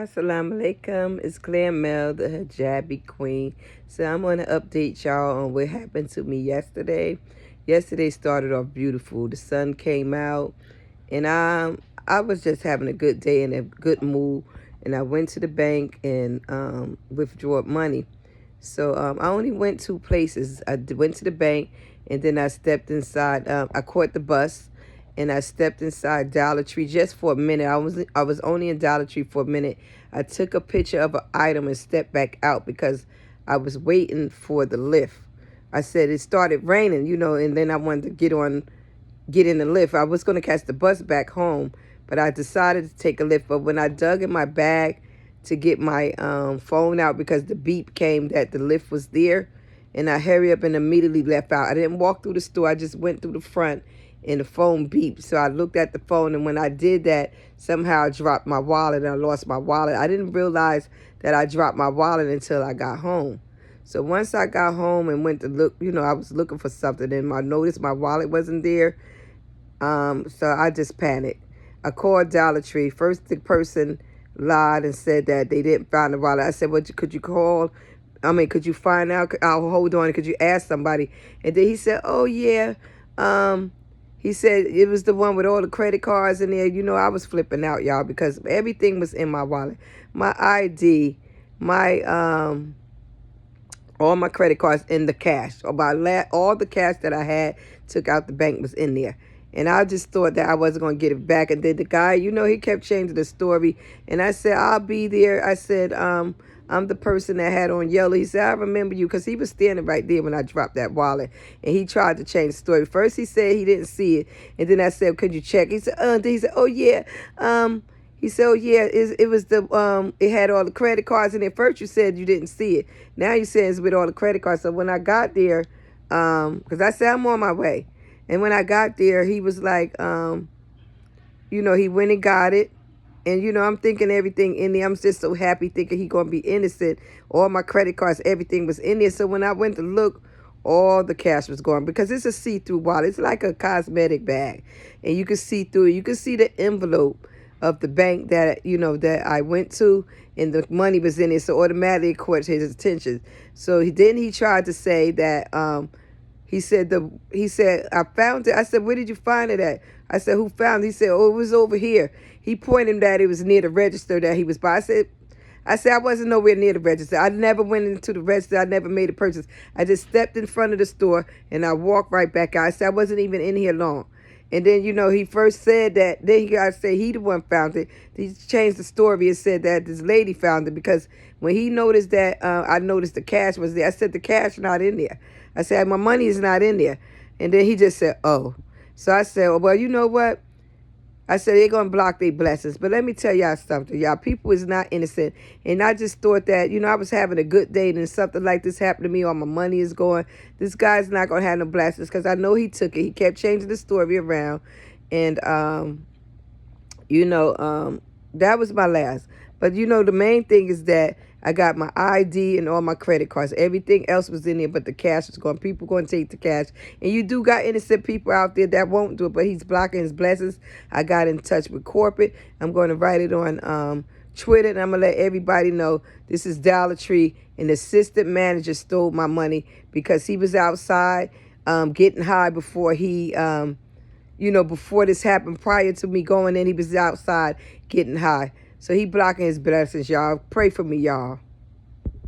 Assalamu alaikum. It's Claire Mel, the hijabi queen. So I'm going to update y'all on what happened to me yesterday. Yesterday started off beautiful. The sun came out, and I was just having a good day and a good mood. And I went to the bank and withdrew money. So I only went two places. Went to the bank, and then I stepped inside. I caught the bus, and I stepped inside Dollar Tree just for a minute. I was only in Dollar Tree for a minute. I took a picture of an item and stepped back out because I was waiting for the lift. I said it started raining, and then I wanted to get in the lift. I was going to catch the bus back home, but I decided to take a lift. But when I dug in my bag to get my phone out because the beep came that the lift was there, and I hurry up and immediately left out. I didn't walk through the store. I just went through the front, and the phone beeped. So I looked at the phone, and when I did that, somehow I dropped my wallet, and I lost my wallet. I didn't realize that I dropped my wallet until I got home. So once I got home and went to look, I was looking for something, and I noticed my wallet wasn't there. So I just panicked. I called Dollar Tree. First, the person lied and said that they didn't find the wallet. I said, well, could you find out? I'll hold on. Could you ask somebody? And then he said, oh, yeah. He said it was the one with all the credit cards in there. I was flipping out, y'all, because everything was in my wallet. My ID, all my credit cards, and the cash. All the cash that I had took out the bank was in there. And I just thought that I wasn't going to get it back. And then the guy, he kept changing the story. And I said, I'll be there. I said, I'm the person that had on yellow. He said, I remember you, because he was standing right there when I dropped that wallet. And he tried to change the story. First, he said he didn't see it. And then I said, could you check? He said, then he said, oh, yeah. He said, oh, yeah, it was it had all the credit cards in it. First, you said you didn't see it. Now you said it's with all the credit cards. So when I got there, because I said I'm on my way. And when I got there, he was like, he went and got it. And, I'm thinking everything in there. I'm just so happy thinking he going to be innocent. All my credit cards, everything was in there. So when I went to look, all the cash was gone, because it's a see-through wallet. It's like a cosmetic bag. And you can see through it. You can see the envelope of the bank that, that I went to, and the money was in it. So automatically it caught his attention. So he tried to say that, he said, I found it. I said, where did you find it at? I said, who found it? He said, oh, it was over here. He pointed that it was near the register that he was by. I said, I wasn't nowhere near the register. I never went into the register. I never made a purchase. I just stepped in front of the store, and I walked right back out. I said, I wasn't even in here long. And then, he first said that, then he got to say he the one found it. He changed the story and said that this lady found it, because when he noticed that, I noticed the cash was there. I said, the cash not in there. I said, my money is not in there. And then he just said, oh. So I said, well, you know what? I said, they're going to block their blessings. But let me tell y'all something. Y'all, people is not innocent. And I just thought that, I was having a good day, and something like this happened to me, all my money is going. This guy's not going to have no blessings, because I know he took it. He kept changing the story around. And, that was my last. But, the main thing is that I got my ID and all my credit cards. Everything else was in there, but the cash was gone. People going to take the cash. And you do got innocent people out there that won't do it, but he's blocking his blessings. I got in touch with corporate. I'm going to write it on Twitter, and I'm going to let everybody know this is Dollar Tree, and the assistant manager stole my money because he was outside getting high before he, before this happened. Prior to me going in, he was outside getting high. So he blocking his blessings, y'all. Pray for me, y'all.